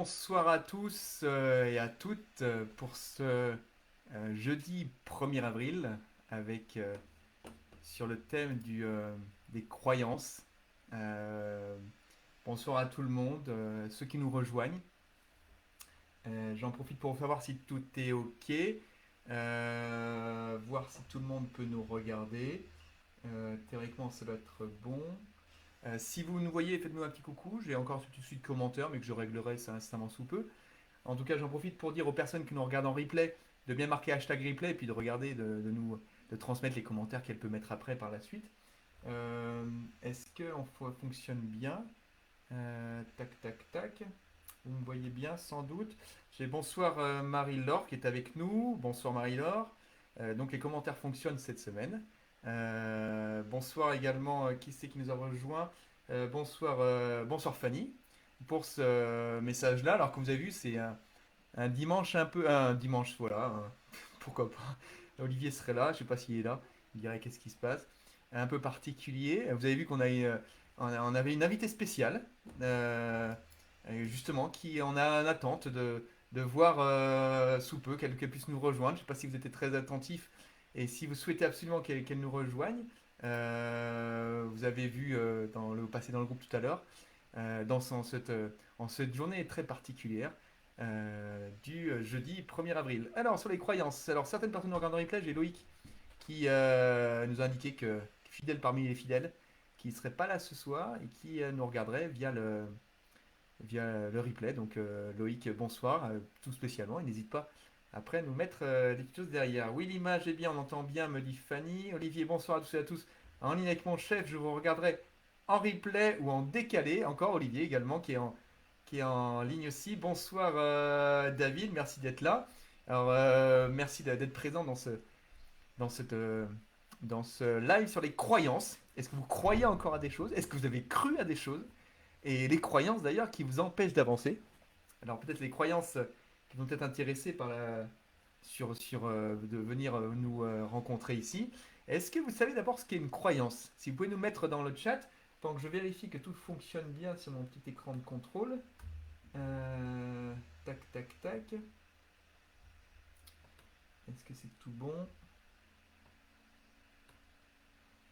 Bonsoir à tous et à toutes pour ce jeudi 1er avril avec sur le thème des croyances. Euh, Bonsoir à tout le monde, ceux qui nous rejoignent. J'en profite pour savoir si tout est OK, voir si tout le monde peut nous regarder. Théoriquement, ça doit être bon. Si vous nous voyez, faites-nous un petit coucou. J'ai encore tout de suite de commentaires, mais que je réglerai ça incessamment sous peu. En tout cas, j'en profite pour dire aux personnes qui nous regardent en replay de bien marquer hashtag replay et puis de regarder, de transmettre les commentaires qu'elle peut mettre après par la suite. Euh, Est-ce qu'on fonctionne bien? Tac, tac, tac. Vous me voyez bien, sans doute. J'ai bonsoir Marie-Laure qui est avec nous. Bonsoir Marie-Laure. Donc les commentaires fonctionnent cette semaine. Bonsoir également, qui c'est qui nous a rejoint? Bonsoir Fanny pour ce message-là. Alors comme vous avez vu, c'est un dimanche un peu... Un dimanche, voilà. Pourquoi pas. Olivier serait là, je ne sais pas s'il est là. Il dirait qu'est-ce qui se passe. Un peu particulier. Vous avez vu on avait une invitée spéciale, justement, qui en a en attente de voir sous peu qu'elle puisse nous rejoindre. Je ne sais pas si vous étiez très attentif et si vous souhaitez absolument qu'elle nous rejoigne. Vous avez vu passer dans le groupe tout à l'heure, en cette journée très particulière du jeudi 1er avril. Alors, sur les croyances, alors certaines personnes nous regardent en replay, j'ai Loïc qui nous a indiqué que fidèle parmi les fidèles, qui ne serait pas là ce soir et qui nous regarderait via le replay. Donc Loïc, bonsoir, tout spécialement, et n'hésite pas après à nous mettre des petites choses derrière. Oui, l'image est bien, on entend bien, me dit Fanny. Olivier, bonsoir à tous et à tous. En ligne avec mon chef, je vous regarderai en replay ou en décalé. Encore Olivier également qui est en ligne aussi. Bonsoir David, merci d'être là. Alors merci d'être présent dans, cette, euh, dans ce live sur les croyances. Est-ce que vous croyez encore à des choses? Est-ce que vous avez cru à des choses? Et les croyances d'ailleurs qui vous empêchent d'avancer. Alors peut-être les croyances qui vont être intéressées de venir nous rencontrer ici. Est-ce que vous savez d'abord ce qu'est une croyance? Si vous pouvez nous mettre dans le chat, pendant que je vérifie que tout fonctionne bien sur mon petit écran de contrôle. Tac, tac, tac. Est-ce que c'est tout bon?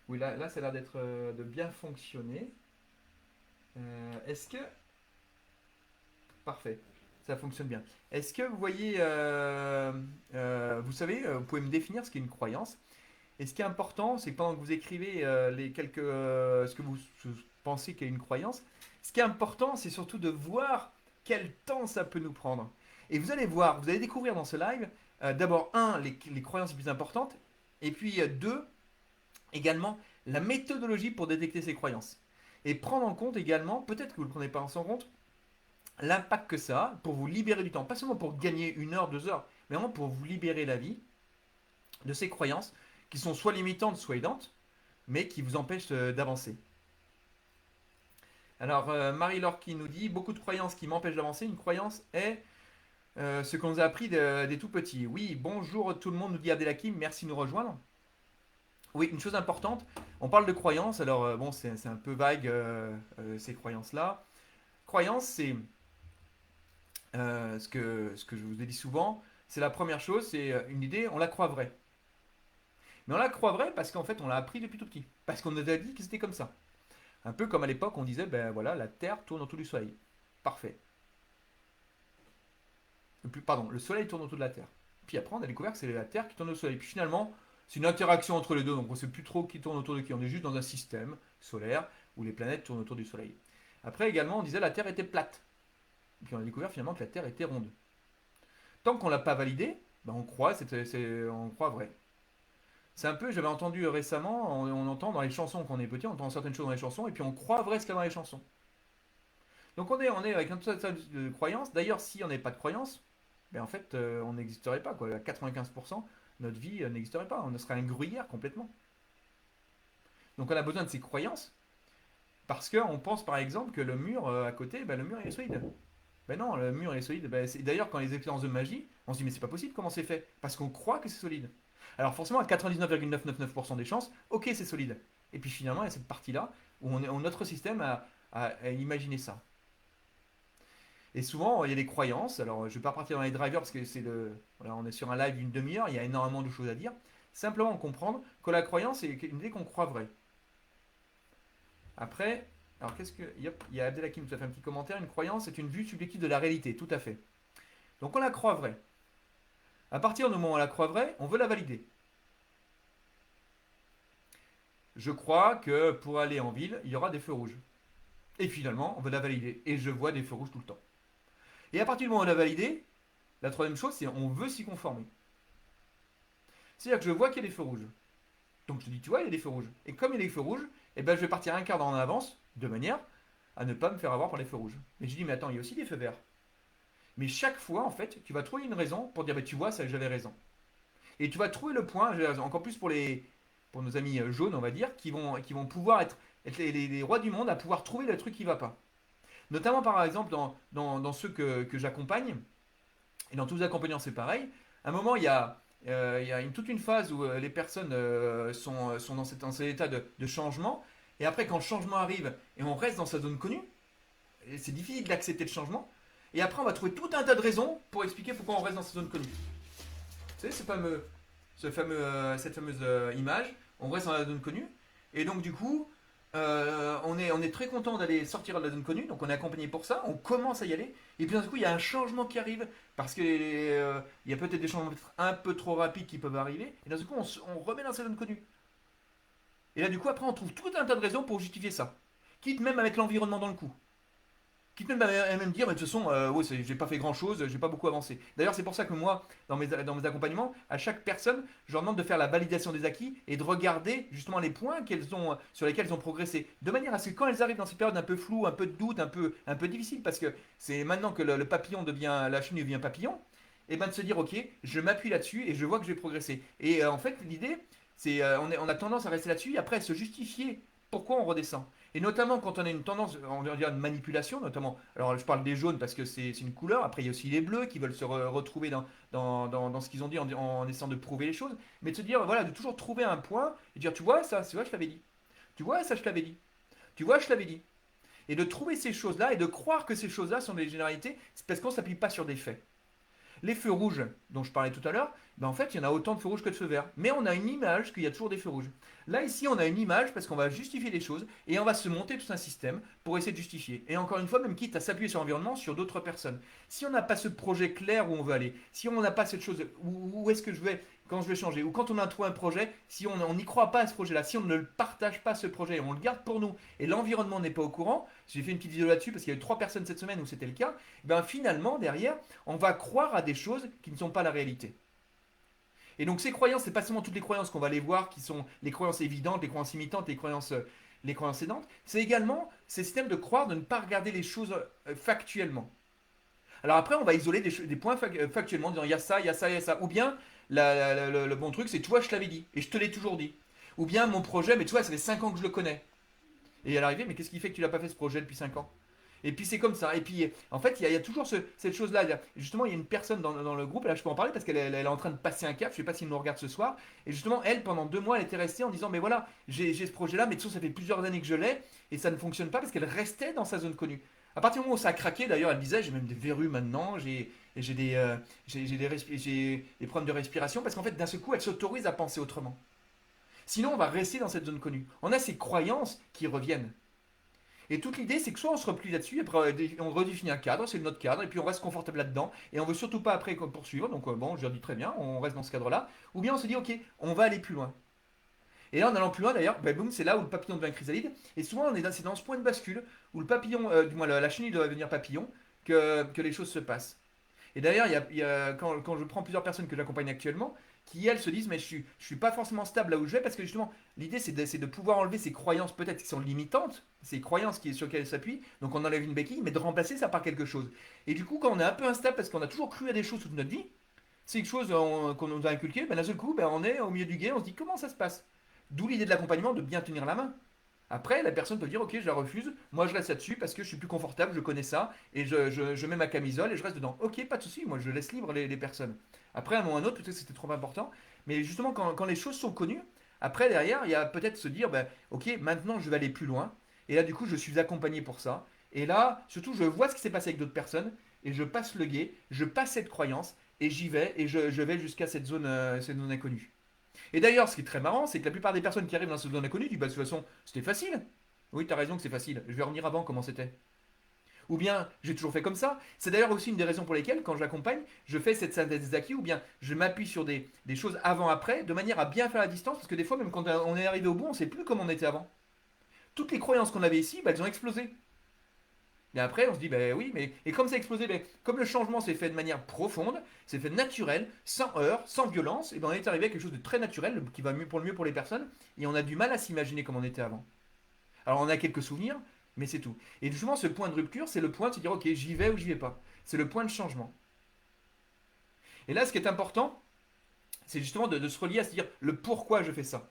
Oui, là ça a l'air de bien fonctionner. Est-ce que... Parfait, ça fonctionne bien. Est-ce que vous voyez... vous savez, vous pouvez me définir ce qu'est une croyance. Et ce qui est important, c'est que pendant que vous écrivez ce que vous pensez qu'est une croyance, ce qui est important, c'est surtout de voir quel temps ça peut nous prendre. Et vous allez voir, vous allez découvrir dans ce live, d'abord, les croyances les plus importantes, et puis deux, également, la méthodologie pour détecter ces croyances. Et prendre en compte également, peut-être que vous ne le prenez pas en compte, l'impact que ça a pour vous libérer du temps. Pas seulement pour gagner 1 heure, 2 heures, mais vraiment pour vous libérer la vie de ces croyances qui sont soit limitantes, soit aidantes, mais qui vous empêchent d'avancer. Alors, Marie-Laure qui nous dit beaucoup de croyances qui m'empêchent d'avancer. Une croyance est ce qu'on nous a appris des tout petits. Oui, bonjour tout le monde, nous dit Abdelhakim, merci de nous rejoindre. Oui, une chose importante, on parle de croyances, alors bon, c'est un peu vague ces croyances-là. Croyance, c'est ce que je vous ai dit souvent, c'est la première chose, c'est une idée, on la croit vraie. Mais on la croit vraie parce qu'en fait, on l'a appris depuis tout petit. Parce qu'on nous a dit que c'était comme ça. Un peu comme à l'époque, on disait, ben voilà, la Terre tourne autour du Soleil. Parfait. Pardon, le Soleil tourne autour de la Terre. Puis après, on a découvert que c'est la Terre qui tourne au Soleil. Puis finalement, c'est une interaction entre les deux, donc on ne sait plus trop qui tourne autour de qui. On est juste dans un système solaire où les planètes tournent autour du Soleil. Après également, on disait que la Terre était plate. Puis on a découvert finalement que la Terre était ronde. Tant qu'on ne l'a pas validé, ben on croit vrai. C'est un peu, j'avais entendu récemment, on entend dans les chansons quand on est petit, on entend certaines choses dans les chansons, et puis on croit vrai ce qu'il y a dans les chansons. Donc on est avec un tas de croyances. D'ailleurs, si on n'avait pas de croyances, ben en fait, on n'existerait pas. Quoi. À 95%, notre vie n'existerait pas. On serait un gruyère complètement. Donc on a besoin de ces croyances, parce qu'on pense par exemple que le mur à côté, ben, le mur il est solide. Ben non, le mur il est solide. Ben, d'ailleurs, quand les expériences de magie, on se dit mais c'est pas possible, comment c'est fait? Parce qu'on croit que c'est solide. Alors forcément, à 99,999% des chances, ok, c'est solide. Et puis finalement, il y a cette partie-là où notre système a imaginé ça. Et souvent, il y a des croyances. Alors, je ne vais pas partir dans les drivers parce que voilà, on est sur un live d'une demi-heure, il y a énormément de choses à dire. Simplement comprendre que la croyance est une idée qu'on croit vraie. Après, alors qu'est-ce que. Yep, il y a Abdelhakim qui a fait un petit commentaire. Une croyance est une vue subjective de la réalité, tout à fait. Donc on la croit vraie. À partir du moment où on la croit vraie, on veut la valider. Je crois que pour aller en ville, il y aura des feux rouges. Et finalement, on veut la valider. Et je vois des feux rouges tout le temps. Et à partir du moment où on l'a validé, la troisième chose, c'est on veut s'y conformer. C'est-à-dire que je vois qu'il y a des feux rouges. Donc je te dis, tu vois, il y a des feux rouges. Et comme il y a des feux rouges, eh ben, je vais partir un quart d'heure en avance, de manière à ne pas me faire avoir par les feux rouges. Mais je dis, mais attends, il y a aussi des feux verts. Mais chaque fois, en fait, tu vas trouver une raison pour dire, bah, tu vois, ça, j'avais raison. Et tu vas trouver le point, j'avais raison. Encore plus pour nos amis jaunes, on va dire, qui vont pouvoir être les rois du monde à pouvoir trouver le truc qui ne va pas. Notamment, par exemple, dans ceux que j'accompagne, et dans tous les accompagnants, c'est pareil. À un moment, il y a toute une phase où les personnes sont dans cet état de changement. Et après, quand le changement arrive et on reste dans sa zone connue, c'est difficile d'accepter le changement. Et après, on va trouver tout un tas de raisons pour expliquer pourquoi on reste dans sa zone connue. Vous savez, cette fameuse image, on reste dans la zone connue. Et donc, du coup, on est très content d'aller sortir de la zone connue, donc on est accompagné pour ça, on commence à y aller, et puis d'un coup il y a un changement qui arrive, parce qu'il y a peut-être des changements un peu trop rapides qui peuvent arriver, et d'un coup on remet dans cette zone connue. Et là du coup après on trouve tout un tas de raisons pour justifier ça, quitte même à mettre l'environnement dans le coup. Quitte même à même dire, mais de toute façon, ouais, j'ai pas fait grand chose, j'ai pas beaucoup avancé. D'ailleurs, c'est pour ça que moi, dans mes accompagnements, à chaque personne, je leur demande de faire la validation des acquis et de regarder justement les points sur lesquels elles ont progressé. De manière à ce que quand elles arrivent dans ces périodes un peu floues, un peu de doute, un peu difficile, parce que c'est maintenant que le papillon devient, la chenille devient papillon, et ben de se dire, ok, je m'appuie là-dessus et je vois que j'ai progressé. Et en fait, l'idée, c'est, on a tendance à rester là-dessus et après à se justifier pourquoi on redescend. Et notamment quand on a une tendance, on va dire une manipulation, notamment, alors je parle des jaunes parce que c'est une couleur, après il y a aussi les bleus qui veulent se retrouver dans ce qu'ils ont dit en essayant de prouver les choses, mais de se dire, voilà, de toujours trouver un point et dire, tu vois, ça, je t'avais dit. Tu vois, ça, je t'avais dit. Tu vois, je t'avais dit. Et de trouver ces choses-là et de croire que ces choses-là sont des généralités, c'est parce qu'on ne s'appuie pas sur des faits. Les feux rouges dont je parlais tout à l'heure, ben en fait, il y en a autant de feux rouges que de feux verts. Mais on a une image qu'il y a toujours des feux rouges. Là, ici, on a une image parce qu'on va justifier les choses et on va se monter tout un système pour essayer de justifier. Et encore une fois, même quitte à s'appuyer sur l'environnement, sur d'autres personnes. Si on n'a pas ce projet clair où on veut aller, si on n'a pas cette chose, où est-ce que je vais quand je vais changer, ou quand on a trouvé un projet, si on n'y croit pas à ce projet-là, si on ne le partage pas ce projet, on le garde pour nous, et l'environnement n'est pas au courant, j'ai fait une petite vidéo là-dessus parce qu'il y a eu 3 personnes cette semaine où c'était le cas, ben finalement, derrière, on va croire à des choses qui ne sont pas la réalité. Et donc ces croyances, c'est pas seulement toutes les croyances qu'on va aller voir, qui sont les croyances évidentes, les croyances imitantes, les croyances aidantes, c'est également ces systèmes de croire, de ne pas regarder les choses factuellement. Alors après, on va isoler des points factuellement, en disant il y a ça, il y a ça, il y a ça. Ou bien, le bon truc, c'est tu vois, je te l'avais dit, et je te l'ai toujours dit. Ou bien mon projet, mais tu vois, ça fait 5 ans que je le connais. Et à l'arrivée, mais qu'est-ce qui fait que tu l'as pas fait ce projet depuis 5 ans? Et puis c'est comme ça. Et puis en fait, il y a toujours cette chose-là. Justement, il y a une personne dans le groupe, et là je peux en parler parce qu'elle est en train de passer un cap. Je ne sais pas s'il nous regarde ce soir. Et justement, elle, pendant 2 mois, elle était restée en disant, mais voilà, j'ai ce projet-là, mais de toute façon, ça fait plusieurs années que je l'ai, et ça ne fonctionne pas parce qu'elle restait dans sa zone connue. À partir du moment où ça a craqué, d'ailleurs, elle disait, j'ai même des verrues maintenant, j'ai des problèmes de respiration, parce qu'en fait, d'un seul coup, elle s'autorise à penser autrement. Sinon, on va rester dans cette zone connue. On a ces croyances qui reviennent. Et toute l'idée, c'est que soit on se replie là-dessus, après on redéfinit un cadre, c'est notre cadre, et puis on reste confortable là-dedans, et on veut surtout pas après poursuivre, donc bon, je leur dis très bien, on reste dans ce cadre-là, ou bien on se dit, ok, on va aller plus loin. Et là, en allant plus loin, d'ailleurs, bah, boum, c'est là où le papillon devient chrysalide, et souvent c'est dans ce point de bascule, où le papillon, du moins la chenille doit devenir papillon, que les choses se passent. Et d'ailleurs, quand je prends plusieurs personnes que j'accompagne actuellement, qui elles se disent, mais je suis pas forcément stable là où je vais, parce que justement, l'idée c'est de pouvoir enlever ces croyances peut-être qui sont limitantes, ces croyances sur lesquelles elles s'appuient, donc on enlève une béquille, mais de remplacer ça par quelque chose. Et du coup, quand on est un peu instable parce qu'on a toujours cru à des choses toute notre vie, c'est quelque chose qu'on nous a inculqué, ben d'un seul coup, ben, on est au milieu du guet, on se dit comment ça se passe. D'où l'idée de l'accompagnement de bien tenir la main. Après, la personne peut dire, ok, je la refuse, moi je reste là-dessus parce que je suis plus confortable, je connais ça, et je mets ma camisole et je reste dedans. Ok, pas de souci, moi je laisse libre les personnes. Après, à un moment ou à un autre, peut-être que c'était trop important, mais justement, quand les choses sont connues, après, derrière, il y a peut-être se dire, ben, ok, maintenant je vais aller plus loin, et là, du coup, je suis accompagné pour ça, Et là, surtout, je vois ce qui s'est passé avec d'autres personnes et je passe le guet, je passe cette croyance et j'y vais et je vais jusqu'à cette zone inconnue. Et d'ailleurs, ce qui est très marrant, c'est que la plupart des personnes qui arrivent dans cette zone inconnue disent bah, de toute façon, c'était facile. Oui, t'as raison que c'est facile. Je vais revenir avant comment c'était. Ou bien, j'ai toujours fait comme ça. C'est d'ailleurs aussi une des raisons pour lesquelles, quand j'accompagne, je fais cette synthèse des acquis, ou bien je m'appuie sur des choses avant-après, de manière à bien faire la distance, parce que des fois, même quand on est arrivé au bout, on ne sait plus comment on était avant. Toutes les croyances qu'on avait ici, bah, elles ont explosé. Et après, on se dit, bah oui, mais. Et comme ça a explosé, bah, comme le changement s'est fait de manière profonde, c'est fait naturel, sans heurts, sans violence, et ben on est arrivé à quelque chose de très naturel, qui va mieux pour les personnes, et on a du mal à s'imaginer comme on était avant. Alors on a quelques souvenirs, mais c'est tout. Et justement, ce point de rupture, c'est le point de se dire, ok, j'y vais ou j'y vais pas. C'est le point de changement. Et là, ce qui est important, c'est justement de se relier à se dire le pourquoi je fais ça.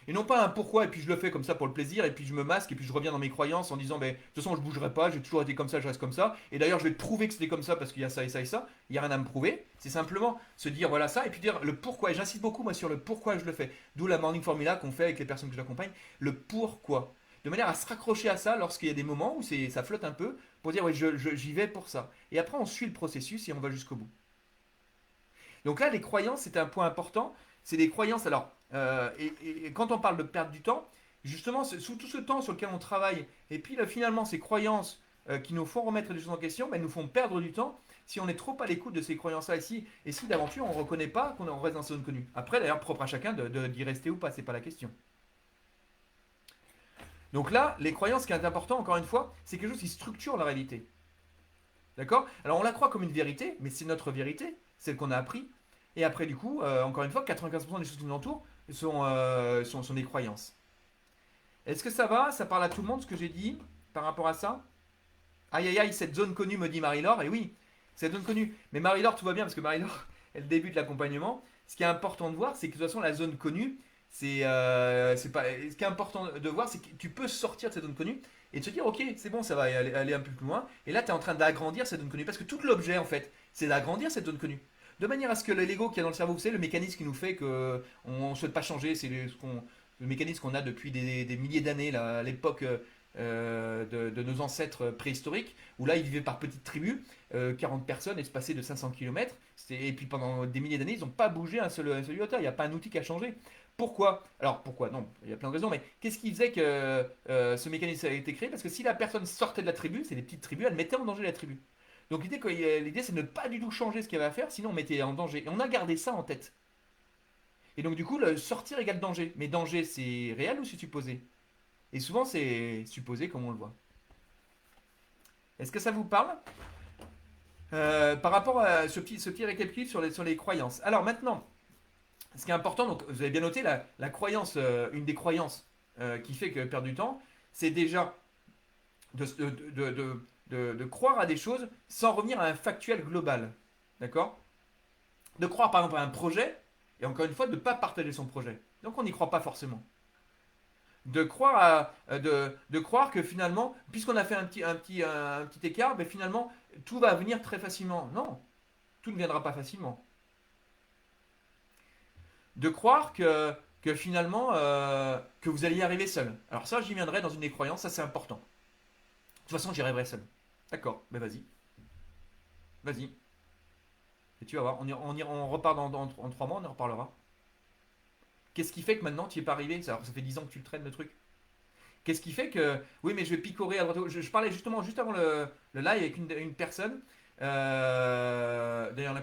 Et non pas un pourquoi, et puis je le fais comme ça pour le plaisir, et puis je me masque, et puis je reviens dans mes croyances en disant, ben, de toute façon, je bougerai pas, j'ai toujours été comme ça, je reste comme ça. Et d'ailleurs, je vais te prouver que c'était comme ça parce qu'il y a ça et ça et ça. Il n'y a rien à me prouver. C'est simplement se dire, voilà ça, et puis dire le pourquoi. Et j'insiste beaucoup, moi, sur le pourquoi je le fais. D'où la morning formula qu'on fait avec les personnes que j'accompagne. Le pourquoi. De manière à se raccrocher à ça lorsqu'il y a des moments où ça flotte un peu, pour dire, oui, j'y vais pour ça. Et après, on suit le processus et on va jusqu'au bout. Donc là, les croyances, c'est un point important. C'est des croyances. Alors, et quand on parle de perdre du temps, justement, sous tout ce temps sur lequel on travaille, et puis là, finalement, ces croyances qui nous font remettre des choses en question, ben, nous font perdre du temps si on est trop à l'écoute de ces croyances-là ici. Et si d'aventure, on ne reconnaît pas qu'on reste dans cette zone connue. Après, d'ailleurs, propre à chacun d'y rester ou pas, c'est pas la question. Donc là, les croyances, ce qui est important, encore une fois, c'est quelque chose qui structure la réalité. D'accord. Alors on la croit comme une vérité, mais c'est notre vérité, celle qu'on a appris. Et après, du coup, encore une fois, 95% des choses qui nous entourent sont des croyances. Est-ce que ça va? Ça parle à tout le monde ce que j'ai dit par rapport à ça? Aïe aïe aïe, cette zone connue me dit Marie-Laure. Et oui, cette zone connue. Mais Marie-Laure, tout va bien parce que Marie-Laure, elle débute l'accompagnement. Ce qui est important de voir, c'est que de toute façon, la zone connue, c'est pas. Ce qui est important de voir, c'est que tu peux sortir de cette zone connue et te dire, ok, c'est bon, ça va aller un peu plus loin. Et là, tu es en train d'agrandir cette zone connue. Parce que tout l'objet, en fait, c'est d'agrandir cette zone connue. De manière à ce que l'ego qui est dans le cerveau, vous savez, le mécanisme qui nous fait qu'on ne souhaite pas changer, c'est le mécanisme qu'on a depuis des milliers d'années, à l'époque de nos ancêtres préhistoriques, où là, ils vivaient par petites tribus, 40 personnes, espacées de 500 km. Et puis pendant des milliers d'années, ils n'ont pas bougé un seul iota. Il n'y a pas un outil qui a changé. Pourquoi? Alors pourquoi? Non, il y a plein de raisons, mais qu'est-ce qui faisait que ce mécanisme a été créé? Parce que si la personne sortait de la tribu, c'est des petites tribus, elle mettait en danger la tribu. Donc l'idée c'est de ne pas du tout changer ce qu'il y avait à faire, sinon on mettait en danger. Et on a gardé ça en tête. Et donc du coup, le sortir égale danger. Mais danger, c'est réel ou c'est supposé? Et souvent c'est supposé comme on le voit. Est-ce que ça vous parle? Par rapport à ce petit récapitulatif sur les croyances. Alors maintenant, ce qui est important, donc vous avez bien noté, la croyance, une des croyances qui fait que perdre du temps, c'est déjà de, de, de, de croire à des choses sans revenir à un factuel global. D'accord? De croire par exemple à un projet, et encore une fois, de ne pas partager son projet. Donc on n'y croit pas forcément. De croire que finalement, puisqu'on a fait un petit écart, ben finalement, tout va venir très facilement. Non, tout ne viendra pas facilement. De croire que finalement, que vous allez y arriver seul. Alors ça, j'y viendrai dans une des croyances, ça c'est important. De toute façon, j'y arriverai seul. D'accord, ben vas-y. Vas-y. Et tu vas voir, on repart en 3 mois, on en reparlera. Qu'est-ce qui fait que maintenant tu n'y es pas arrivé? Ça fait 10 ans que tu le traînes le truc. Qu'est-ce qui fait que. Oui, mais je vais picorer à droite. Je parlais justement juste avant le live avec une personne. D'ailleurs, il y en a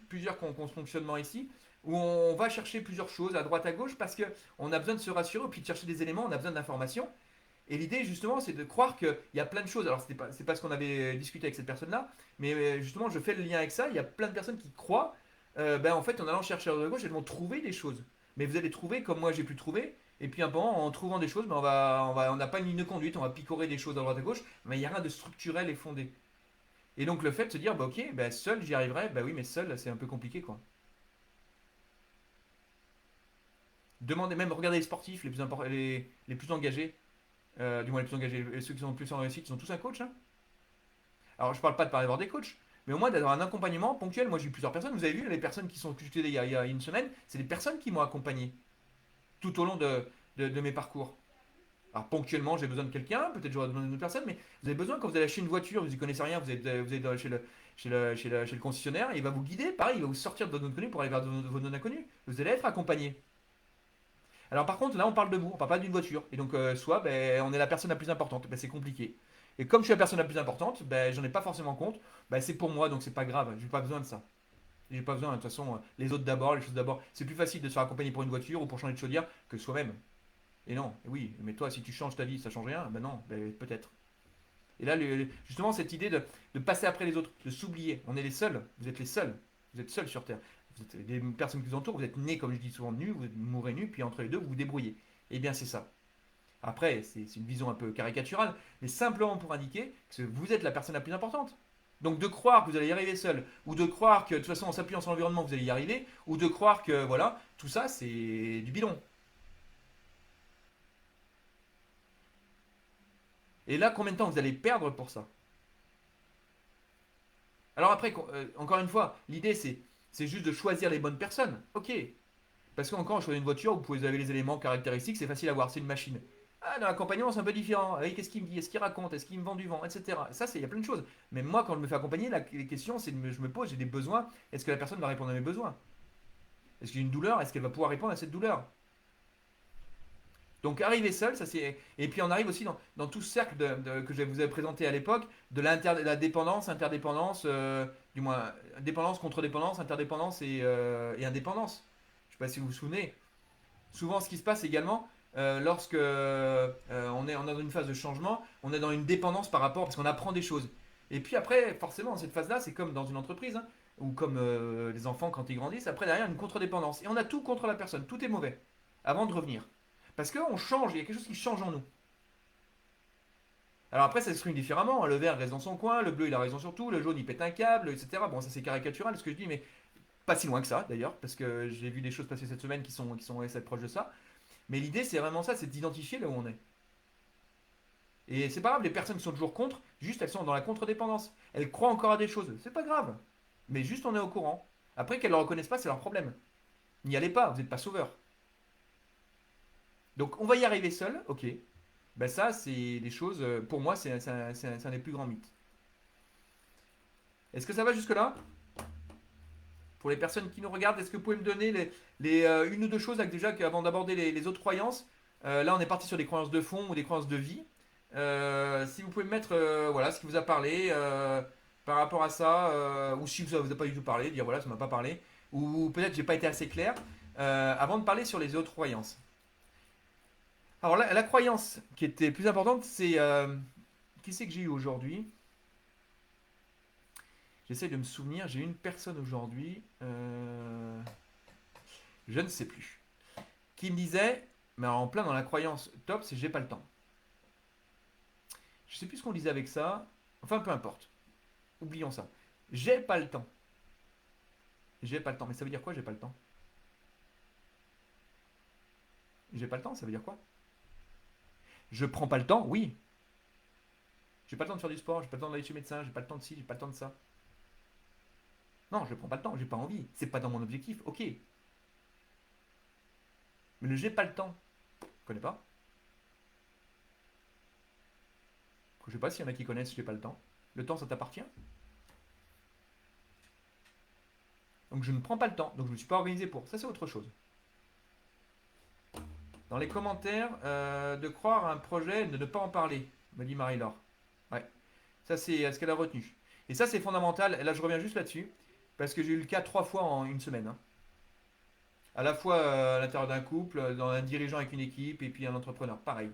plusieurs qui ont ce fonctionnement ici. Où on va chercher plusieurs choses à droite à gauche parce qu'on a besoin de se rassurer, ou puis de chercher des éléments, on a besoin d'informations. Et l'idée, justement, c'est de croire qu'il y a plein de choses. Alors, c'est pas ce qu'on avait discuté avec cette personne-là, mais justement, je fais le lien avec ça. Il y a plein de personnes qui croient, ben, en fait, en allant chercher à droite à gauche, elles vont trouver des choses. Mais vous allez trouver comme moi j'ai pu trouver. Et puis, un moment, en trouvant des choses, ben, on n'a pas une ligne de conduite, on va picorer des choses à droite à gauche, mais il n'y a rien de structurel et fondé. Et donc, le fait de se dire, bah, ok, ben, seul, j'y arriverai, bah oui, mais seul, c'est un peu compliqué, quoi. Demandez même, regardez les sportifs les plus engagés, du moins les plus engagés, ceux qui sont le plus en réussite, ils ont tous un coach. Hein. Alors je parle pas de parler d'avoir des coachs, mais au moins d'avoir un accompagnement ponctuel. Moi j'ai eu plusieurs personnes, vous avez vu les personnes qui sont que j'étais il y a une semaine, c'est des personnes qui m'ont accompagné tout au long de mes parcours. Alors ponctuellement, j'ai besoin de quelqu'un, peut-être j'aurai besoin d'une autre personne, mais vous avez besoin quand vous allez acheter une voiture, vous n'y connaissez rien, vous êtes chez le concessionnaire, il va vous guider, pareil, il va vous sortir de votre zone connue pour aller vers vos non inconnus. Vous allez être accompagné. Alors par contre, là on parle de vous, on parle pas d'une voiture. Et donc soit ben, on est la personne la plus importante, ben, c'est compliqué. Et comme je suis la personne la plus importante, ben, j'en ai pas forcément compte, ben, c'est pour moi, donc c'est pas grave, j'ai pas besoin de ça. J'ai pas besoin, de toute façon, les autres d'abord, les choses d'abord. C'est plus facile de se faire accompagner pour une voiture ou pour changer de chaudière que soi-même. Et non, oui, mais toi, si tu changes ta vie, ça change rien. Ben non, ben, peut-être. Et là, justement, cette idée de passer après les autres, de s'oublier. On est les seuls, vous êtes les seuls. Vous êtes seuls sur Terre. Vous êtes des personnes qui vous entourent, vous êtes nés, comme je dis souvent, nus, vous mourrez nus, puis entre les deux, vous vous débrouillez. Eh bien, c'est ça. Après, c'est une vision un peu caricaturale, mais simplement pour indiquer que vous êtes la personne la plus importante. Donc de croire que vous allez y arriver seul, ou de croire que de toute façon en s'appuyant sur l'environnement vous allez y arriver, ou de croire que voilà, tout ça c'est du bidon. Et là, combien de temps vous allez perdre pour ça? Alors après, encore une fois, l'idée c'est juste de choisir les bonnes personnes. Ok. Parce qu'encore, on choisit une voiture, vous pouvez avoir les éléments caractéristiques, c'est facile à voir, c'est une machine. Ah, dans l'accompagnement, c'est un peu différent. Ah oui, qu'est-ce qu'il me dit? Est-ce qu'il raconte? Est-ce qu'il me vend du vent? Etc. Ça, il y a plein de choses. Mais moi, quand je me fais accompagner, les questions, je me pose, j'ai des besoins. Est-ce que la personne va répondre à mes besoins? Est-ce qu'il y a une douleur? Est-ce qu'elle va pouvoir répondre à cette douleur? Donc arriver seul, ça c'est. Et puis on arrive aussi dans tout ce cercle que je vous ai présenté à l'époque, de la dépendance, interdépendance, du moins dépendance, contre-dépendance, interdépendance et indépendance. Je ne sais pas si vous vous souvenez. Souvent, ce qui se passe également, lorsque on est dans une phase de changement, on est dans une dépendance par rapport, parce qu'on apprend des choses. Et puis après, forcément, dans cette phase-là, c'est comme dans une entreprise, hein, ou comme les enfants quand ils grandissent, après derrière, une contre-dépendance. Et on a tout contre la personne, tout est mauvais, avant de revenir. Parce qu'on change, il y a quelque chose qui change en nous. Alors après, ça s'exprime différemment, hein. Le vert reste dans son coin, le bleu il a raison sur tout, le jaune il pète un câble, etc. Bon, ça c'est caricatural ce que je dis, mais pas si loin que ça d'ailleurs, parce que j'ai vu des choses passer cette semaine qui sont assez proches de ça. Mais l'idée, c'est vraiment ça, c'est d'identifier là où on est. Et c'est pas grave, les personnes qui sont toujours contre, juste elles sont dans la contre-dépendance. Elles croient encore à des choses. C'est pas grave. Mais juste on est au courant. Après qu'elles ne le reconnaissent pas, c'est leur problème. N'y allez pas, vous n'êtes pas sauveur. Donc on va y arriver seul, ok. Ben ça, c'est des choses, pour moi, c'est un des plus grands mythes. Est-ce que ça va jusque-là? Pour les personnes qui nous regardent, est-ce que vous pouvez me donner une ou deux choses là, déjà avant d'aborder les autres croyances? Là, on est parti sur des croyances de fond ou des croyances de vie. Si vous pouvez me mettre voilà, ce qui vous a parlé par rapport à ça, ou si ça vous a pas du tout parlé, dire voilà, ça m'a pas parlé, ou peut-être j'ai pas été assez clair, avant de parler sur les autres croyances. Alors la croyance qui était plus importante, c'est qui c'est que j'ai eu aujourd'hui? J'essaie de me souvenir, j'ai eu une personne aujourd'hui, je ne sais plus, qui me disait, mais en plein dans la croyance top, c'est j'ai pas le temps. Je sais plus ce qu'on disait avec ça. Enfin, peu importe. Oublions ça. J'ai pas le temps. J'ai pas le temps. Mais ça veut dire quoi, j'ai pas le temps? J'ai pas le temps, ça veut dire quoi? Je prends pas le temps, oui. J'ai pas le temps de faire du sport, j'ai pas le temps d'aller chez le médecin, j'ai pas le temps de ci, j'ai pas le temps de ça. Non, je prends pas le temps, j'ai pas envie. C'est pas dans mon objectif, ok. Mais le j'ai pas le temps, je connais pas. Je sais pas s'il y en a qui connaissent j'ai pas le temps. Le temps, ça t'appartient. Donc je ne prends pas le temps, donc je ne me suis pas organisé pour. Ça, c'est autre chose. Dans les commentaires, de croire à un projet, de ne pas en parler, me dit Marie-Laure. Ouais, ça c'est ce qu'elle a retenu. Et ça c'est fondamental, et là je reviens juste là-dessus, parce que j'ai eu le cas 3 fois en une semaine, hein. À la fois à l'intérieur d'un couple, dans un dirigeant avec une équipe, et puis un entrepreneur, pareil.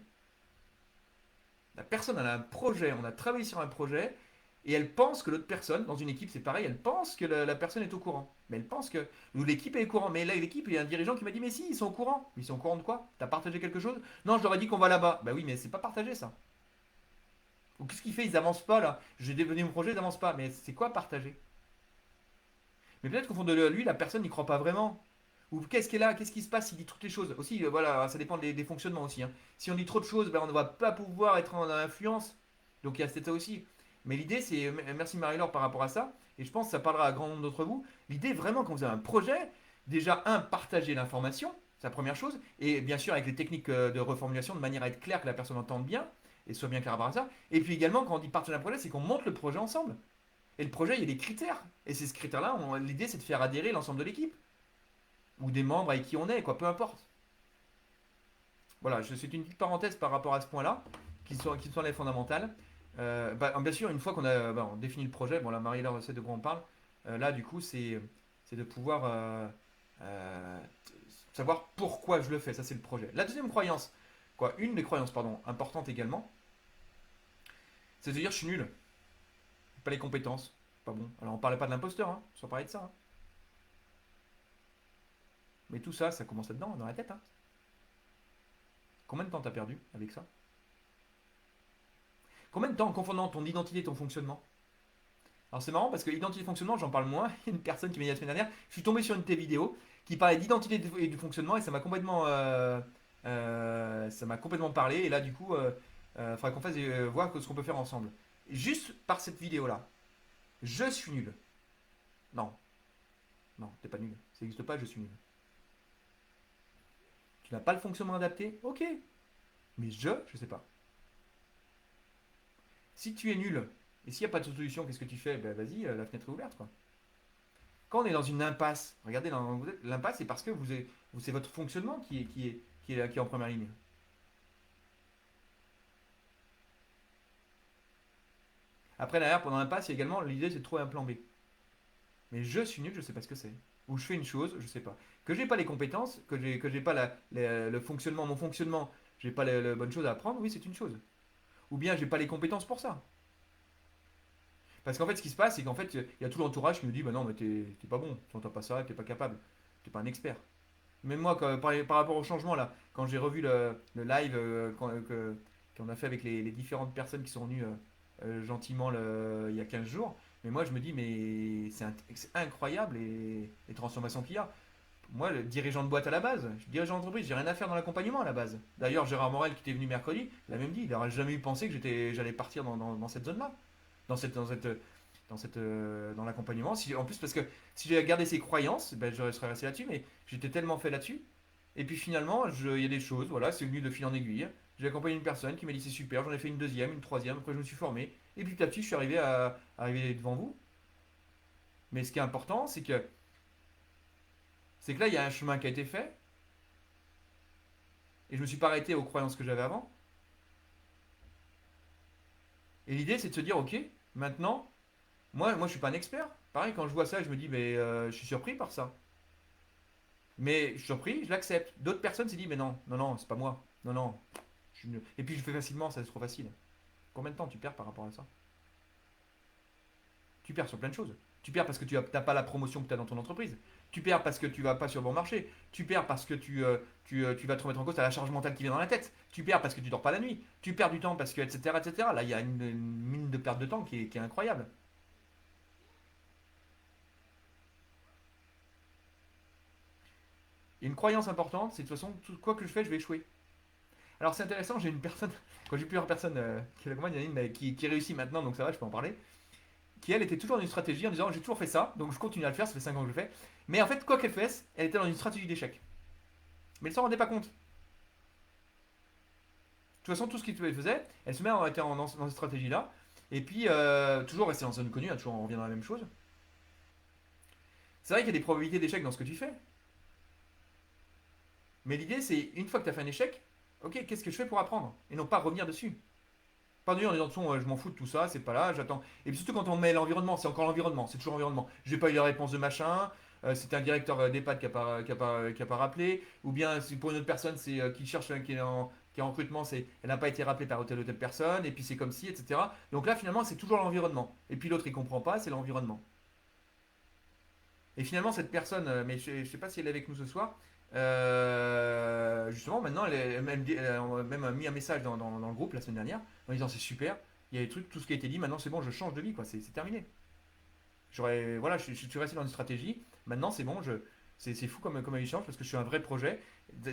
La personne elle a un projet, on a travaillé sur un projet, et elle pense que l'autre personne, dans une équipe c'est pareil, elle pense que la personne est au courant. Mais elle pense que ou l'équipe est au courant. Mais là, l'équipe, il y a un dirigeant qui m'a dit, mais si, ils sont au courant. Mais ils sont au courant de quoi? T'as partagé quelque chose? Non, je leur ai dit qu'on va là-bas. Bah oui, mais c'est pas partagé ça. Ou qu'est-ce qu'il fait? Ils avancent pas là. J'ai dévenu mon projet, ils avancent pas. Mais c'est quoi partager? Mais peut-être qu'au fond de lui, la personne n'y croit pas vraiment. Ou qu'est-ce qu'il a? Qu'est-ce qui se passe s'il dit toutes les choses? Aussi, voilà, ça dépend des fonctionnements aussi, hein. Si on dit trop de choses, ben, on ne va pas pouvoir être en influence. Donc il y a ça aussi. Mais l'idée, c'est, merci Marie-Laure par rapport à ça, et je pense que ça parlera à grand nombre d'entre vous. L'idée, vraiment, quand vous avez un projet, déjà, un, partager l'information. c'est la première chose. Et bien sûr, avec les techniques de reformulation, de manière à être clair, que la personne entende bien et soit bien clair par rapport à ça. Et puis également, quand on dit partage d'un projet, c'est qu'on monte le projet ensemble. Et le projet, il y a des critères. Et ces critères-là, l'idée, c'est de faire adhérer l'ensemble de l'équipe. Ou des membres avec qui on est, quoi, peu importe. Voilà, c'est une petite parenthèse par rapport à ce point-là, qui sont les fondamentales. Bien sûr, une fois qu'on a on défini le projet, bon là Marie-Laure sait de quoi on parle, là du coup c'est de pouvoir euh, savoir pourquoi je le fais, ça c'est le projet. La deuxième croyance, une des croyances pardon, importantes également, c'est de dire je suis nul, j'ai pas les compétences, pas bon. Alors on parlait pas de l'imposteur, hein, sans parler de ça. Hein. Mais tout ça, ça commence là-dedans, dans la tête. Hein. Combien de temps t'as perdu avec ça? Combien de temps en confondant ton identité et ton fonctionnement? Alors c'est marrant parce que identité et fonctionnement, j'en parle moins. Il y a une personne qui m'a dit la semaine dernière, je suis tombé sur une de tes vidéos qui parlait d'identité et du fonctionnement et ça m'a complètement parlé. Et là du coup, faudra qu'on fasse voir ce qu'on peut faire ensemble. Juste par cette vidéo-là, je suis nul. Non, non, t'es pas nul. Ça n'existe pas, je suis nul. Tu n'as pas le fonctionnement adapté, ok. Mais je sais pas. Si tu es nul et s'il n'y a pas de solution, qu'est-ce que tu fais? Ben vas-y, la fenêtre est ouverte quoi. Quand on est dans une impasse, regardez, l'impasse, c'est parce que c'est votre fonctionnement qui est en première ligne. Après, derrière, pendant l'impasse, il y a également l'idée, c'est de trouver un plan B. Mais je suis nul, je ne sais pas ce que c'est. Ou je fais une chose, je ne sais pas. Que j'ai pas les compétences, que j'ai pas le fonctionnement, mon fonctionnement, j'ai pas la bonne chose à apprendre, oui, c'est une chose. Ou bien j'ai pas les compétences pour ça. Parce qu'en fait, ce qui se passe, c'est qu'en fait, il y a tout l'entourage qui me dit, bah non, mais t'es pas bon, tu n'entends pas ça, t'es pas capable, t'es pas un expert. Même moi, par rapport au changement, là, quand j'ai revu le live qu'on a fait avec les différentes personnes qui sont venues gentiment il y a 15 jours, mais moi je me dis, mais c'est incroyable les transformations qu'il y a. Moi, le dirigeant de boîte à la base, je suis dirigeant d'entreprise, j'ai rien à faire dans l'accompagnement à la base. D'ailleurs, Gérard Morel qui était venu mercredi, il a même dit, il n'aurait jamais eu pensé que j'allais partir dans cette zone-là, dans l'accompagnement. En plus, parce que si j'avais gardé ces croyances, ben, je serais resté là-dessus, mais j'étais tellement fait là-dessus. Et puis finalement, il y a des choses, voilà, c'est venu de fil en aiguille. J'ai accompagné une personne qui m'a dit c'est super, j'en ai fait une deuxième, une troisième, après je me suis formé. Et puis petit à petit, je suis arrivé devant vous. Mais ce qui est important, c'est que là, il y a un chemin qui a été fait. Et je ne me suis pas arrêté aux croyances que j'avais avant. Et l'idée, c'est de se dire, ok, maintenant, moi je ne suis pas un expert. Pareil, quand je vois ça, je me dis, mais je suis surpris par ça. Mais je suis surpris, je l'accepte. D'autres personnes se disent, mais non, non, non, c'est pas moi. Non, non. Et puis je le fais facilement, ça c'est trop facile. Combien de temps tu perds par rapport à ça? Tu perds sur plein de choses. Tu perds parce que tu n'as pas la promotion que tu as dans ton entreprise. Tu perds parce que tu vas pas sur le bon marché. Tu perds parce que tu vas te remettre en cause, tu as la charge mentale qui vient dans la tête. Tu perds parce que tu dors pas la nuit. Tu perds du temps parce que, etc., etc. Là, il y a une mine de perte de temps qui est incroyable. Et une croyance importante, c'est de toute façon, quoi que je fais, je vais échouer. Alors c'est intéressant, j'ai une personne, quand j'ai plusieurs personnes qui l'accompagnent, il y en a une qui réussit maintenant, donc ça va, je peux en parler, qui elle était toujours dans une stratégie en disant j'ai toujours fait ça, donc je continue à le faire, ça fait 5 ans que je le fais. Mais en fait, quoi qu'elle fasse, elle était dans une stratégie d'échec. Mais elle s'en rendait pas compte. De toute façon, tout ce qu'elle faisait, elle se met dans cette stratégie-là, et puis toujours rester dans une zone connue, hein, toujours on revient dans la même chose. C'est vrai qu'il y a des probabilités d'échec dans ce que tu fais, mais l'idée c'est, une fois que tu as fait un échec, ok, qu'est-ce que je fais pour apprendre? Et non pas revenir dessus. Pas de en disant, de toute façon, je m'en fous de tout ça, c'est pas là, j'attends. Et puis surtout quand on met l'environnement, c'est encore l'environnement, c'est toujours l'environnement. J'ai pas eu la réponse de machin, c'est un directeur d'EHPAD qui a pas rappelé, ou bien pour une autre personne, c'est qui cherche, qui est en recrutement, elle n'a pas été rappelée par telle ou telle personne, et puis c'est comme si, etc. Donc là, finalement, c'est toujours l'environnement. Et puis l'autre, il comprend pas, c'est l'environnement. Et finalement, cette personne, mais je sais pas si elle est avec nous ce soir, justement, maintenant, elle a même mis un message dans le groupe la semaine dernière en disant c'est super, il y a des trucs, tout ce qui a été dit, maintenant c'est bon, je change de vie, quoi, c'est terminé. Voilà, je suis resté dans une stratégie, maintenant c'est bon, c'est fou comme échange parce que je suis un vrai projet,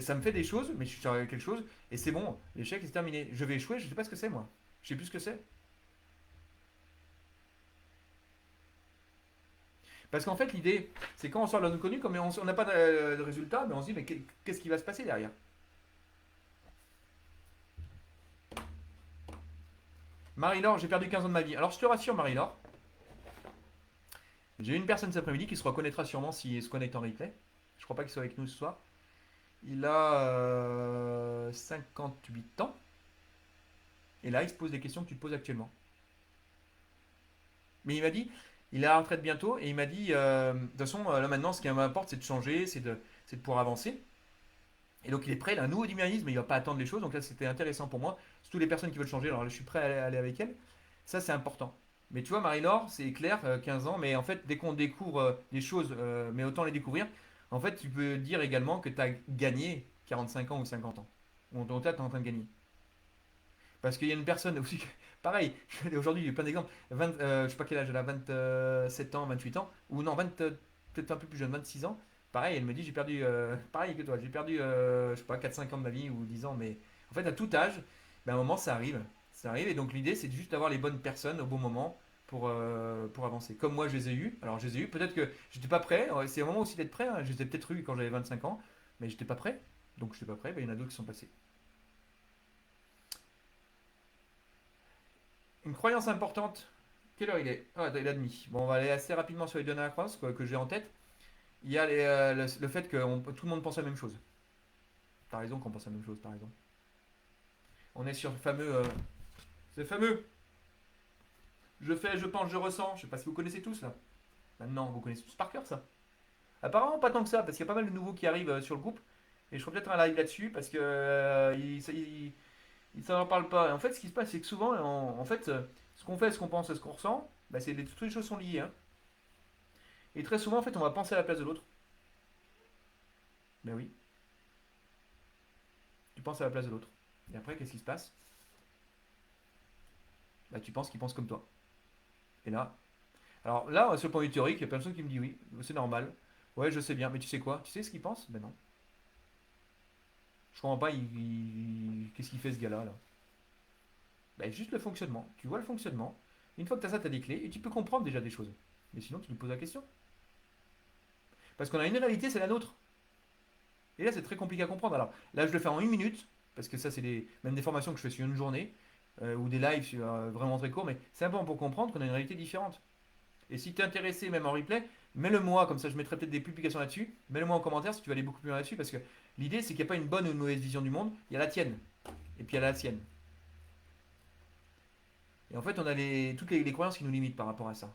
ça me fait des choses, mais je suis sur quelque chose, et c'est bon, l'échec c'est terminé. Je vais échouer, je sais pas ce que c'est moi, je sais plus ce que c'est. Parce qu'en fait, l'idée, c'est quand on sort de l'inconnu, comme on n'a pas de résultat, mais on se dit, mais qu'est-ce qui va se passer derrière? Marie-Laure, j'ai perdu 15 ans de ma vie. Alors je te rassure, Marie-Laure, j'ai une personne cet après-midi qui se reconnaîtra sûrement s'il se connecte en replay. Je crois pas qu'il soit avec nous ce soir. Il a 58 ans. Et là, il se pose des questions que tu te poses actuellement. Mais il m'a dit, il est à la retraite bientôt, et il m'a dit, de toute façon, là maintenant, ce qui m'importe, c'est de changer, c'est de pouvoir avancer. Et donc il est prêt, il a un nouveau dynamisme, mais il va pas attendre les choses. Donc là, c'était intéressant pour moi. Surtout les personnes qui veulent changer, alors là, je suis prêt à aller avec elles. Ça, c'est important. Mais tu vois, Marie-Laure, c'est clair, 15 ans, mais en fait, dès qu'on découvre des choses, mais autant les découvrir, en fait, tu peux dire également que tu as gagné 45 ans ou 50 ans. Ou en tout cas, tu es en train de gagner. Parce qu'il y a une personne aussi, pareil, aujourd'hui, j'ai plein d'exemples. Je sais pas quel âge elle a, 27 ans, 28 ans, ou non, 20, peut-être un peu plus jeune, 26 ans. Pareil, elle me dit, j'ai perdu, pareil que toi, j'ai perdu, je sais pas, 4-5 ans de ma vie ou 10 ans, mais en fait, à tout âge, ben, à un moment, ça arrive. Ça arrive, et donc l'idée, c'est juste d'avoir les bonnes personnes au bon moment pour avancer. Comme moi, je les ai eus. Alors, je les ai eus, peut-être que j'étais pas prêt, c'est un moment aussi d'être prêt, hein. Je les ai peut-être eus quand j'avais 25 ans, mais j'étais pas prêt. Donc, je n'étais pas prêt, ben, il y en a d'autres qui sont passés. Une croyance importante. Quelle heure il est? Ah, il est demi. Bon, on va aller assez rapidement sur les dernières croyances que j'ai en tête. Il y a le fait que tout le monde pense la même chose. T'as raison qu'on pense la même chose, t'as raison. On est sur le fameux. C'est fameux. Je fais, je pense, je ressens. Je sais pas si vous connaissez tous là. Maintenant, vous connaissez tous par cœur ça. Apparemment, pas tant que ça, parce qu'il y a pas mal de nouveaux qui arrivent sur le groupe. Et je ferai peut-être un live là-dessus, parce que ils s'en parlent pas. Et en fait, ce qui se passe, c'est que souvent, en fait, ce qu'on fait, ce qu'on pense et ce qu'on ressent, bah, toutes les choses sont liées, hein. Et très souvent, en fait, on va penser à la place de l'autre. Ben oui, tu penses à la place de l'autre. Et après, qu'est-ce qui se passe? Bah, tu penses qu'il pense comme toi. Et là, alors là, sur le point de vue théorique, il y a plein de personnes qui me disent oui, c'est normal. Ouais, je sais bien, mais tu sais quoi? Tu sais ce qu'il pense? Ben non. Je comprends pas, qu'est-ce qu'il fait ce gars-là là? Ben juste le fonctionnement. Tu vois le fonctionnement. Une fois que tu as ça, tu as des clés et tu peux comprendre déjà des choses. Mais sinon, tu nous poses la question. Parce qu'on a une réalité, c'est la nôtre. Et là, c'est très compliqué à comprendre. Alors là, je le fais en 1 minute, parce que ça, c'est même des formations que je fais sur une journée, ou des lives vraiment très courts, mais c'est important pour comprendre qu'on a une réalité différente. Et si tu es intéressé, même en replay, mets-le moi, comme ça je mettrai peut-être des publications là-dessus. Mets-le moi en commentaire si tu veux aller beaucoup plus loin là-dessus, parce que l'idée, c'est qu'il n'y a pas une bonne ou une mauvaise vision du monde, il y a la tienne, et puis il y a la sienne. Et en fait, on a toutes les croyances qui nous limitent par rapport à ça.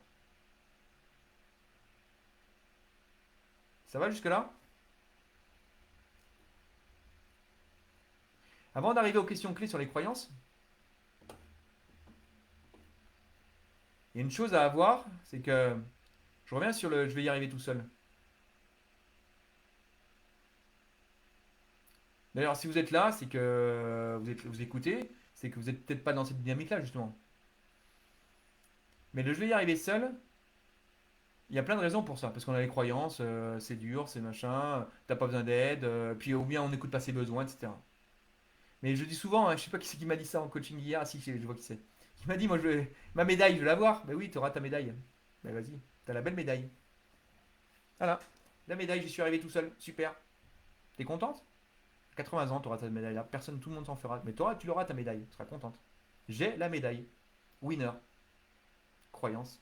Ça va jusque-là? Avant d'arriver aux questions clés sur les croyances, il y a une chose à avoir, c'est que je reviens sur le je vais y arriver tout seul. D'ailleurs, si vous êtes là, c'est que vous écoutez, c'est que vous n'êtes peut-être pas dans cette dynamique-là, justement. Mais le je vais y arriver seul, il y a plein de raisons pour ça. Parce qu'on a les croyances, c'est dur, c'est machin, t'as pas besoin d'aide, puis ou bien on n'écoute pas ses besoins, etc. Mais je dis souvent, hein, je sais pas qui c'est qui m'a dit ça en coaching hier, ah, si, je vois qui c'est. Qui m'a dit, moi, ma médaille, je veux l'avoir. Ben oui, tu auras ta médaille. Ben vas-y, t'as la belle médaille. Voilà, la médaille, j'y suis arrivé tout seul, super. T'es contente? 80 ans, tu auras ta médaille là. Personne, tout le monde s'en fera. Mais toi, tu l'auras ta médaille. Tu seras contente. J'ai la médaille. Winner. Croyance.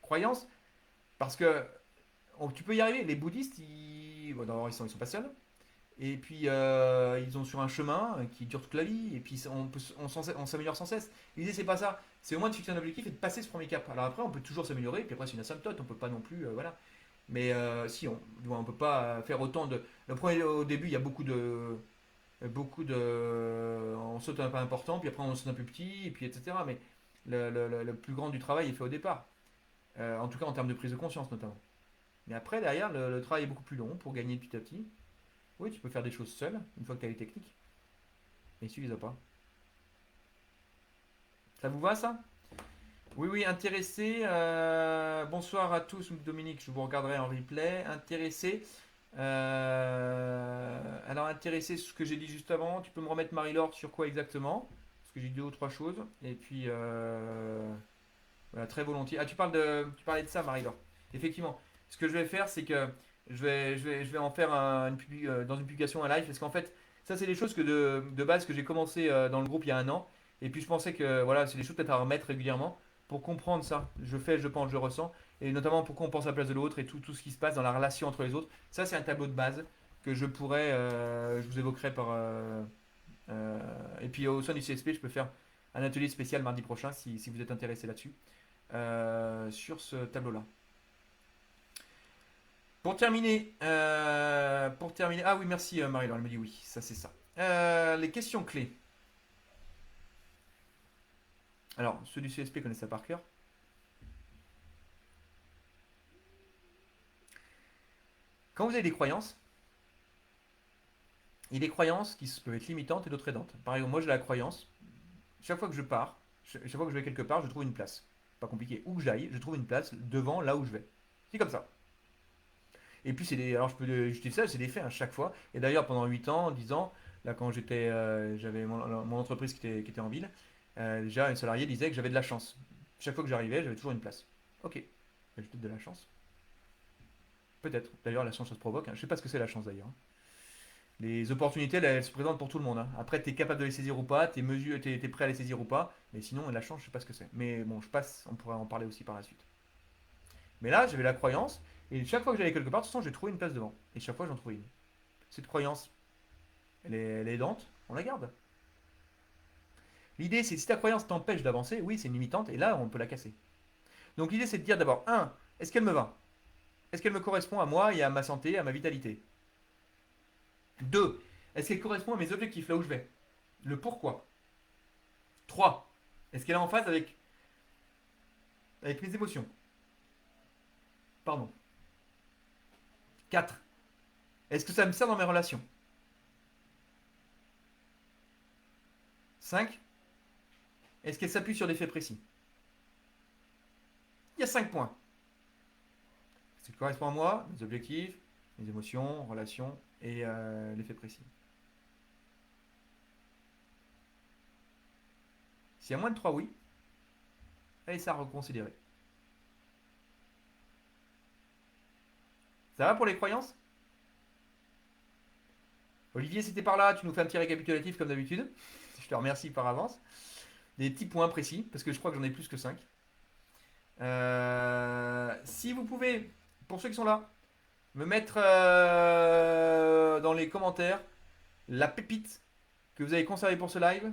Croyance, parce que tu peux y arriver. Les bouddhistes, bon, d'abord, ils sont pas seuls. Et puis, ils ont sur un chemin qui dure toute la vie. Et puis, on s'améliore sans cesse. L'idée, c'est pas ça. C'est au moins de fixer un objectif et de passer ce premier cap. Alors après, on peut toujours s'améliorer. Puis après, c'est une asymptote. On peut pas non plus. Voilà. Mais si, on peut pas faire autant de. Le premier, au début, il y a beaucoup de. On saute un peu important, puis après on saute un peu petit, et puis etc. Mais le plus grand du travail est fait au départ. En tout cas en termes de prise de conscience notamment. Mais après, derrière, le travail est beaucoup plus long pour gagner petit à petit. Oui, tu peux faire des choses seul, une fois que tu as les techniques. Mais il suffit pas. Ça vous va ça? Oui, oui, intéressé. Bonsoir à tous, Dominique, je vous regarderai en replay. Intéressé. Alors, intéressé sur ce que j'ai dit juste avant. Tu peux me remettre Marie-Laure sur quoi exactement? Parce que j'ai dit deux ou trois choses. Et puis, Voilà, très volontiers. Ah, tu parlais de ça, Marie-Laure. Effectivement, ce que je vais faire, c'est que je vais en faire dans une publication, un live, parce qu'en fait, ça, c'est des choses que de base que j'ai commencé dans le groupe il y a un an. Et puis, je pensais que voilà, c'est des choses peut-être à remettre régulièrement pour comprendre ça. Je fais, je pense, je ressens. Et notamment pourquoi on pense à la place de l'autre et tout ce qui se passe dans la relation entre les autres. Ça, c'est un tableau de base que je pourrais, je vous évoquerai euh, et puis au sein du CSP, je peux faire un atelier spécial mardi prochain si vous êtes intéressé là-dessus, sur ce tableau-là. Pour terminer, ah oui, merci Marie-Laure, elle me dit oui, ça c'est ça. Les questions clés. Alors, ceux du CSP connaissent ça par cœur. Quand vous avez des croyances, il y a des croyances qui peuvent être limitantes et d'autres aidantes. Par exemple, moi j'ai la croyance, chaque fois que je pars, chaque fois que je vais quelque part, je trouve une place. Pas compliqué. Où que j'aille, je trouve une place devant là où je vais. C'est comme ça. Et puis, alors je dis ça, c'est des faits à chaque fois. Et d'ailleurs, pendant 8 ans, 10 ans, là, quand j'avais mon entreprise qui était en ville, déjà, un salarié disait que j'avais de la chance. Chaque fois que j'arrivais, j'avais toujours une place. Ok, j'ai peut-être de la chance. Peut-être. D'ailleurs, la chance, ça se provoque, hein. Je sais pas ce que c'est la chance d'ailleurs, hein. Les opportunités, elles se présentent pour tout le monde, hein. Après, tu es capable de les saisir ou pas, tu es prêt à les saisir ou pas. Mais sinon, la chance, je sais pas ce que c'est. Mais bon, je passe, on pourrait en parler aussi par la suite. Mais là, j'avais la croyance, et chaque fois que j'allais quelque part, de toute façon, j'ai trouvé une place devant. Et chaque fois, j'en trouvais une. Cette croyance, elle est aidante, on la garde. L'idée, c'est si ta croyance t'empêche d'avancer, oui, c'est une limitante, et là, on peut la casser. Donc l'idée, c'est de dire d'abord, un, est-ce qu'elle me va? Est-ce qu'elle me correspond à moi et à ma santé, à ma vitalité? Deux, est-ce qu'elle correspond à mes objectifs, là où je vais? Le pourquoi. Trois, est-ce qu'elle est en phase avec mes émotions? Pardon. Quatre, est-ce que ça me sert dans mes relations? Cinq, est-ce qu'elle s'appuie sur des faits précis? Il y a 5 points. Ce qui correspond à moi, mes objectifs, mes émotions, relations et les faits précis. S'il y a moins de 3 oui, allez ça à reconsidérer. Ça va pour les croyances? Olivier, si t'es par là, tu nous fais un petit récapitulatif comme d'habitude. Je te remercie par avance. Des petits points précis, parce que je crois que j'en ai plus que 5. Si vous pouvez, pour ceux qui sont là, me mettre dans les commentaires la pépite que vous avez conservée pour ce live.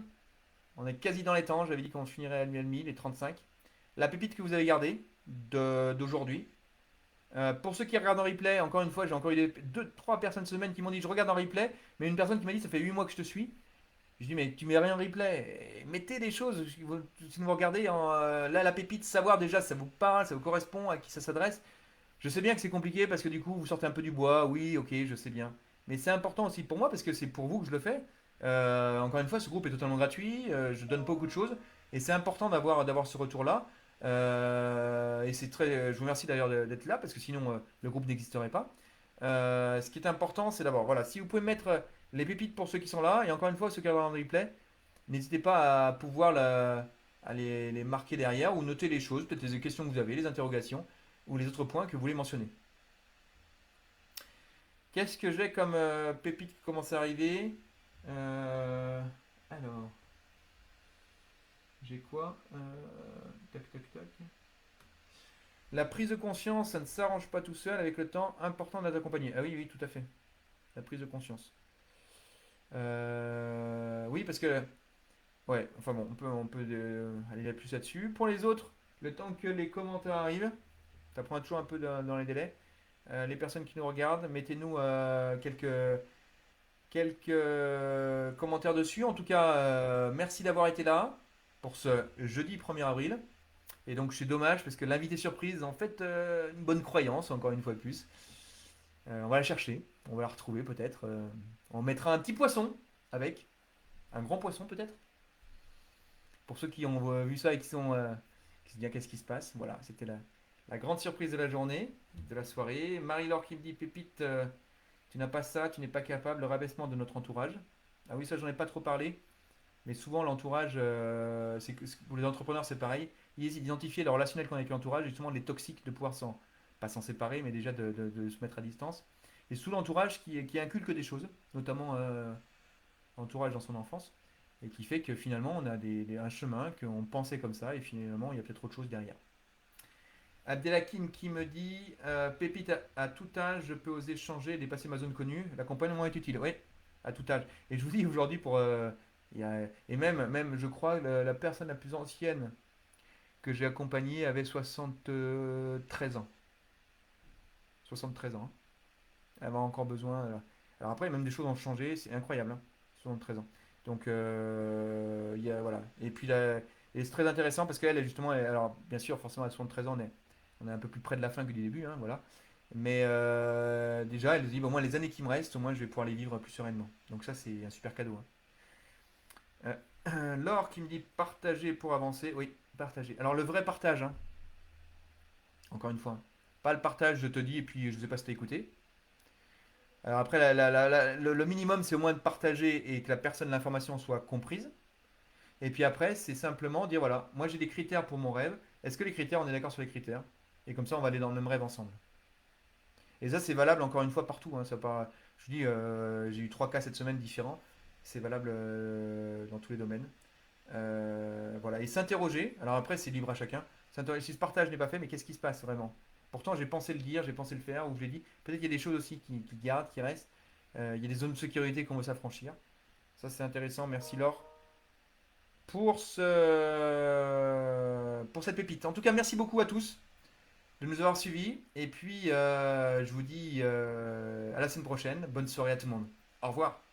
On est quasi dans les temps, j'avais dit qu'on finirait à 1000, les 35. La pépite que vous avez gardée d'aujourd'hui. Pour ceux qui regardent en replay, encore une fois, j'ai encore eu 2-3 personnes cette semaine qui m'ont dit je regarde en replay, mais une personne qui m'a dit ça fait 8 mois que je te suis. Je dis mais tu mets rien en replay, mettez des choses, si vous regardez, là la pépite, savoir déjà si ça vous parle, ça vous correspond, à qui ça s'adresse. Je sais bien que c'est compliqué parce que du coup vous sortez un peu du bois, oui ok je sais bien. Mais c'est important aussi pour moi parce que c'est pour vous que je le fais. Encore une fois ce groupe est totalement gratuit, je donne pas beaucoup de choses et c'est important d'avoir ce retour là. Et c'est très, je vous remercie d'ailleurs d'être là parce que sinon le groupe n'existerait pas. Ce qui est important c'est d'abord, voilà, si vous pouvez mettre les pépites pour ceux qui sont là et encore une fois ceux qui regardent en replay, n'hésitez pas à pouvoir à les marquer derrière ou noter les choses, peut-être les questions que vous avez, les interrogations ou les autres points que vous voulez mentionner. Qu'est-ce que j'ai comme pépite qui commence à arriver? Alors, j'ai quoi? Tac, tac, tac. La prise de conscience, ça ne s'arrange pas tout seul avec le temps, important de l'accompagner. Ah oui, oui, tout à fait. La prise de conscience. Oui, parce que. Ouais, enfin bon, on peut aller plus là-dessus. Pour les autres, le temps que les commentaires arrivent, ça prend toujours un peu dans les délais. Les personnes qui nous regardent, mettez-nous quelques commentaires dessus. En tout cas, merci d'avoir été là pour ce jeudi 1er avril. Et donc, c'est dommage parce que l'invité surprise, en fait, une bonne croyance, encore une fois de plus. On va la chercher, on va la retrouver peut-être. On mettra un petit poisson avec, un grand poisson peut-être. Pour ceux qui ont vu ça et qui se disent qu'est-ce qui se passe. Voilà, c'était la grande surprise de la journée, de la soirée. Marie-Laure qui me dit Pépite, tu n'as pas ça, tu n'es pas capable, le rabaissement de notre entourage. Ah oui, ça j'en ai pas trop parlé, mais souvent l'entourage, pour les entrepreneurs c'est pareil, identifier le relationnel qu'on a avec l'entourage, justement les toxiques, de pouvoir pas s'en séparer, mais déjà de se mettre à distance. Et sous l'entourage qui inculque des choses, notamment l'entourage dans son enfance, et qui fait que finalement on a un chemin qu'on pensait comme ça, et finalement il y a peut-être autre chose derrière. Abdelhakim qui me dit Pépite, à tout âge, je peux oser changer et dépasser ma zone connue. L'accompagnement est utile. Oui, à tout âge. Et je vous dis aujourd'hui, et même, je crois, la personne la plus ancienne que j'ai accompagnée avait 73 ans. 73 ans. Hein. Elle avait encore besoin. Alors après, même des choses ont changé. C'est incroyable. Hein, 73 ans. Donc, voilà. Et puis, et c'est très intéressant parce qu'elle, justement, alors, bien sûr, forcément, à 73 ans, on est un peu plus près de la fin que du début. Hein, voilà. Mais déjà, elle se dit, bon, moi, les années qui me restent, au moins, je vais pouvoir les vivre plus sereinement. Donc, ça, c'est un super cadeau. Hein. Laure qui me dit partager pour avancer. Oui, partager. Alors, le vrai partage, hein, encore une fois, hein. Pas le partage, je te dis, et puis je sais pas si t'as écouté. Alors après, le minimum, c'est au moins de partager et que la personne, l'information soit comprise. Et puis après, c'est simplement dire, voilà, moi j'ai des critères pour mon rêve. Est-ce que les critères, on est d'accord sur les critères? Et comme ça, on va aller dans le même rêve ensemble. Et ça, c'est valable encore une fois partout. Hein, ça pas, je dis, j'ai eu 3 cas cette semaine différents. C'est valable dans tous les domaines. Voilà. Et s'interroger. Alors après, c'est libre à chacun. Si ce partage n'est pas fait, mais qu'est-ce qui se passe vraiment? Pourtant, j'ai pensé le dire, j'ai pensé le faire, ou je l'ai dit. Peut-être qu'il y a des choses aussi qui gardent, qui restent. Il y a des zones de sécurité qu'on veut s'affranchir. Ça, c'est intéressant. Merci Laure pour cette pépite. En tout cas, merci beaucoup à tous de nous avoir suivis. Et puis, je vous dis à la semaine prochaine. Bonne soirée à tout le monde. Au revoir.